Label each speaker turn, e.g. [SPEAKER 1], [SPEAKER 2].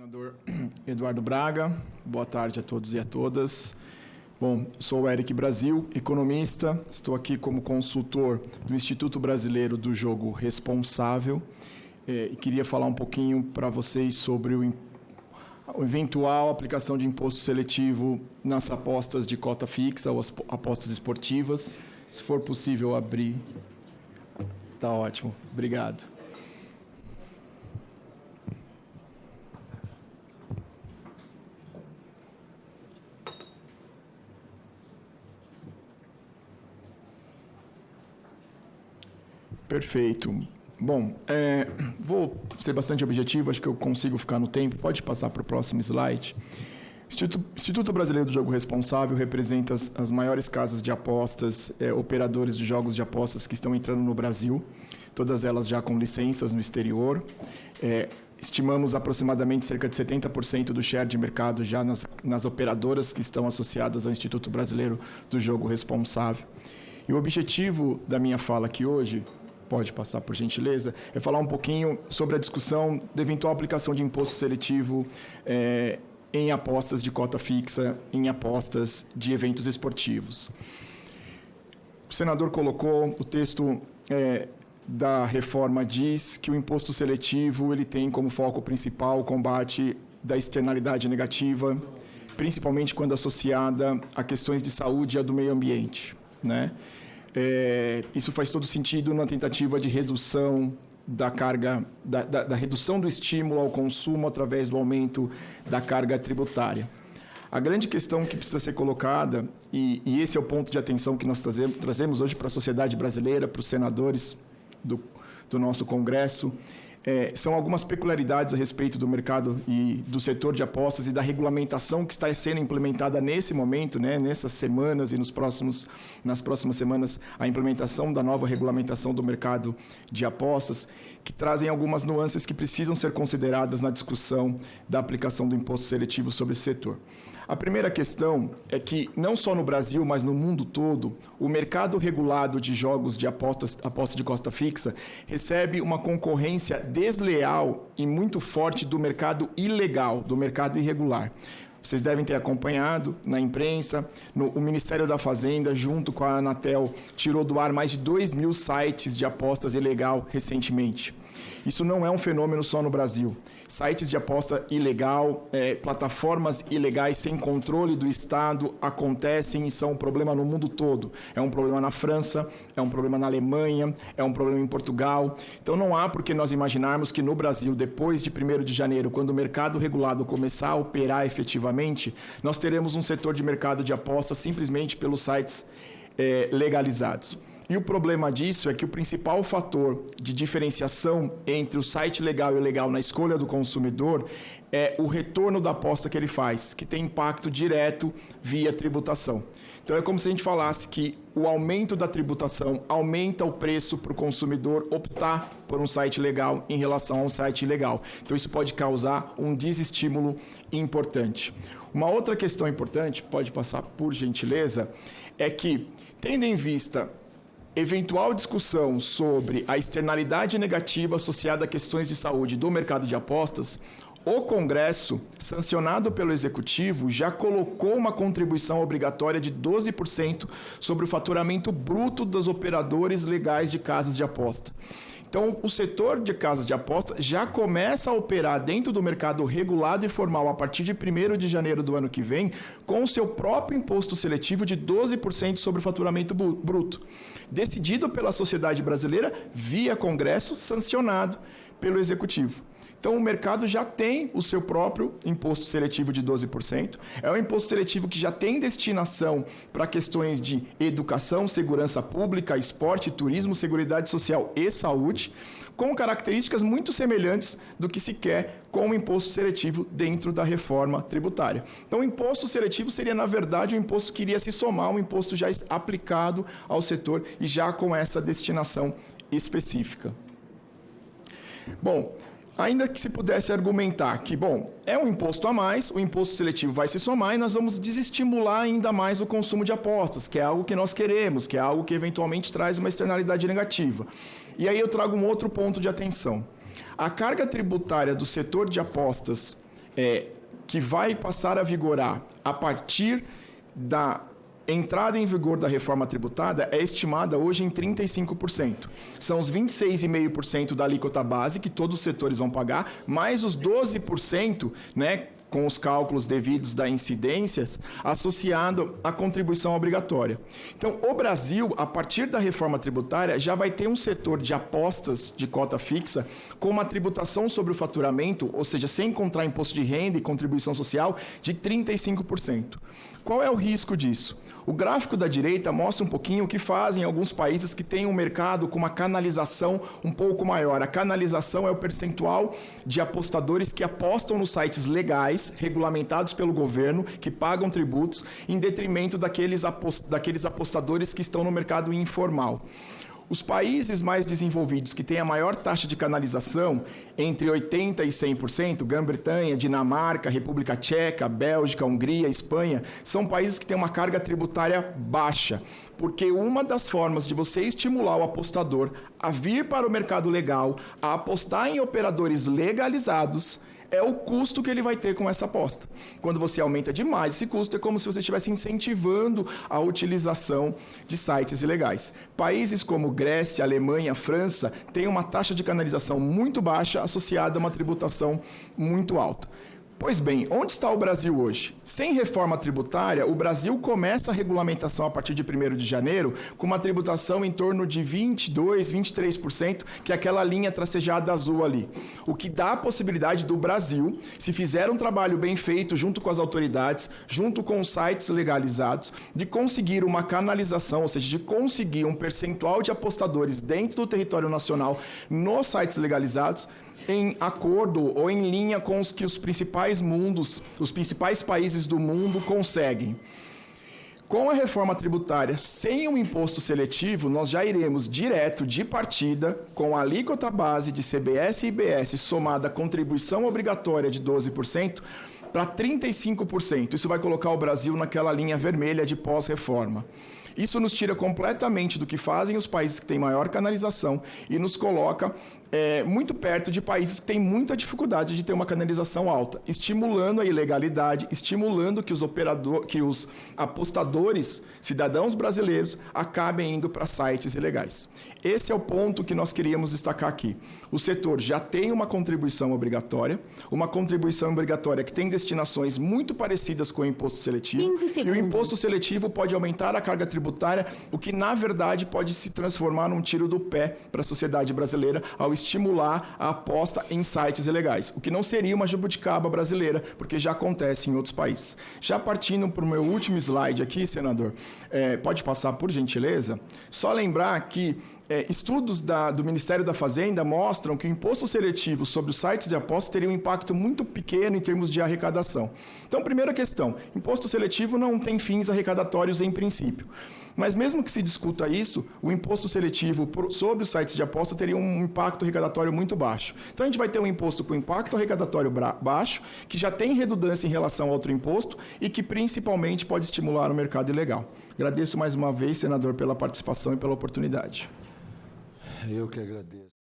[SPEAKER 1] Senador Eduardo Braga, boa tarde a todos e a todas. Bom, sou o Eric Brasil, economista, estou aqui como consultor do Instituto Brasileiro do Jogo Responsável e queria falar um pouquinho para vocês sobre a eventual aplicação de imposto seletivo nas apostas de cota fixa ou as apostas esportivas. Se for possível abrir, tá ótimo, obrigado. Perfeito. Bom, vou ser bastante objetivo, acho que eu consigo ficar no tempo. Pode passar para o próximo slide. Instituto Brasileiro do Jogo Responsável representa as maiores casas de apostas, operadores de jogos de apostas que estão entrando no Brasil, todas elas já com licenças no exterior. Estimamos aproximadamente cerca de 70% do share de mercado já nas operadoras que estão associadas ao Instituto Brasileiro do Jogo Responsável. E o objetivo da minha fala aqui hoje, pode passar por gentileza, é falar um pouquinho sobre a discussão da eventual aplicação de imposto seletivo em apostas de cota fixa, em apostas de eventos esportivos. O senador colocou, o texto da reforma diz que o imposto seletivo ele tem como foco principal o combate da externalidade negativa, principalmente quando associada a questões de saúde e a do meio ambiente, né? Isso faz todo sentido na tentativa de redução da carga, da redução do estímulo ao consumo através do aumento da carga tributária. A grande questão que precisa ser colocada, e esse é o ponto de atenção que nós trazemos hoje para a sociedade brasileira, para os senadores do nosso Congresso, são algumas peculiaridades a respeito do mercado e do setor de apostas e da regulamentação que está sendo implementada nesse momento, né, nessas semanas e nas próximas semanas, a implementação da nova regulamentação do mercado de apostas, que trazem algumas nuances que precisam ser consideradas na discussão da aplicação do imposto seletivo sobre esse setor. A primeira questão é que, não só no Brasil, mas no mundo todo, o mercado regulado de jogos de apostas de cota fixa recebe uma concorrência desleal e muito forte do mercado ilegal, do mercado irregular. Vocês devem ter acompanhado na imprensa, o Ministério da Fazenda, junto com a Anatel, tirou do ar mais de 2.000 sites de apostas ilegal recentemente. Isso não é um fenômeno só no Brasil. Sites de aposta ilegal, plataformas ilegais sem controle do Estado acontecem e são um problema no mundo todo. É um problema na França, é um problema na Alemanha, é um problema em Portugal. Então não há por que nós imaginarmos que no Brasil, depois de 1º de janeiro, quando o mercado regulado começar a operar efetivamente, nós teremos um setor de mercado de apostas simplesmente pelos sites legalizados. E o problema disso é que o principal fator de diferenciação entre o site legal e ilegal na escolha do consumidor é o retorno da aposta que ele faz, que tem impacto direto via tributação. Então é como se a gente falasse que o aumento da tributação aumenta o preço para o consumidor optar por um site legal em relação a um site ilegal. Então isso pode causar um desestímulo importante. Uma outra questão importante, pode passar por gentileza, é que, tendo em vista eventual discussão sobre a externalidade negativa associada a questões de saúde do mercado de apostas, o Congresso, sancionado pelo Executivo, já colocou uma contribuição obrigatória de 12% sobre o faturamento bruto dos operadores legais de casas de aposta. Então, o setor de casas de aposta já começa a operar dentro do mercado regulado e formal a partir de 1º de janeiro do ano que vem, com o seu próprio imposto seletivo de 12% sobre o faturamento bruto, decidido pela sociedade brasileira via Congresso, sancionado pelo Executivo. Então, o mercado já tem o seu próprio imposto seletivo de 12%. É um imposto seletivo que já tem destinação para questões de educação, segurança pública, esporte, turismo, seguridade social e saúde, com características muito semelhantes do que se quer com o imposto seletivo dentro da reforma tributária. Então, o imposto seletivo seria, na verdade, um imposto que iria se somar a um imposto já aplicado ao setor e já com essa destinação específica. Bom, ainda que se pudesse argumentar que, é um imposto a mais, o imposto seletivo vai se somar e nós vamos desestimular ainda mais o consumo de apostas, que é algo que nós queremos, que é algo que eventualmente traz uma externalidade negativa. E aí eu trago um outro ponto de atenção. A carga tributária do setor de apostas que vai passar a vigorar a partir da entrada em vigor da reforma tributária é estimada hoje em 35%. São os 26,5% da alíquota base que todos os setores vão pagar, mais os 12%, né, com os cálculos devidos da incidências, associado à contribuição obrigatória. Então, o Brasil, a partir da reforma tributária, já vai ter um setor de apostas de cota fixa com uma tributação sobre o faturamento, ou seja, sem encontrar imposto de renda e contribuição social, de 35%. Qual é o risco disso? O gráfico da direita mostra um pouquinho o que fazem alguns países que têm um mercado com uma canalização um pouco maior. A canalização é o percentual de apostadores que apostam nos sites legais, regulamentados pelo governo, que pagam tributos, em detrimento daqueles apostadores que estão no mercado informal. Os países mais desenvolvidos que têm a maior taxa de canalização, entre 80% e 100%, Grã-Bretanha, Dinamarca, República Tcheca, Bélgica, Hungria, Espanha, são países que têm uma carga tributária baixa. Porque uma das formas de você estimular o apostador a vir para o mercado legal, a apostar em operadores legalizados, é o custo que ele vai ter com essa aposta. Quando você aumenta demais esse custo, é como se você estivesse incentivando a utilização de sites ilegais. Países como Grécia, Alemanha, França têm uma taxa de canalização muito baixa associada a uma tributação muito alta. Pois bem, onde está o Brasil hoje? Sem reforma tributária, o Brasil começa a regulamentação a partir de 1º de janeiro com uma tributação em torno de 22%, 23%, que é aquela linha tracejada azul ali. O que dá a possibilidade do Brasil, se fizer um trabalho bem feito junto com as autoridades, junto com os sites legalizados, de conseguir uma canalização, ou seja, de conseguir um percentual de apostadores dentro do território nacional nos sites legalizados, em acordo ou em linha com os que os principais países do mundo conseguem. Com a reforma tributária, sem um imposto seletivo, nós já iremos direto de partida com a alíquota base de CBS e IBS somada à contribuição obrigatória de 12% para 35%. Isso vai colocar o Brasil naquela linha vermelha de pós-reforma. Isso nos tira completamente do que fazem os países que têm maior canalização e nos coloca muito perto de países que têm muita dificuldade de ter uma canalização alta, estimulando a ilegalidade, estimulando que os apostadores, cidadãos brasileiros, acabem indo para sites ilegais. Esse é o ponto que nós queríamos destacar aqui. O setor já tem uma contribuição obrigatória que tem destinações muito parecidas com o imposto seletivo.
[SPEAKER 2] 15 segundos.
[SPEAKER 1] E o imposto seletivo pode aumentar a carga tributária, o que, na verdade, pode se transformar num tiro do pé para a sociedade brasileira ao estimular a aposta em sites ilegais, o que não seria uma jabuticaba brasileira, porque já acontece em outros países. Já partindo para o meu último slide aqui, senador, pode passar, por gentileza? Só lembrar que estudos do Ministério da Fazenda mostram que o imposto seletivo sobre os sites de aposta teria um impacto muito pequeno em termos de arrecadação. Então, primeira questão, imposto seletivo não tem fins arrecadatórios em princípio. Mas mesmo que se discuta isso, o imposto seletivo sobre os sites de aposta teria um impacto arrecadatório muito baixo. Então, a gente vai ter um imposto com impacto arrecadatório baixo, que já tem redundância em relação ao outro imposto e que principalmente pode estimular o mercado ilegal. Agradeço mais uma vez, senador, pela participação e pela oportunidade.
[SPEAKER 3] Eu que agradeço.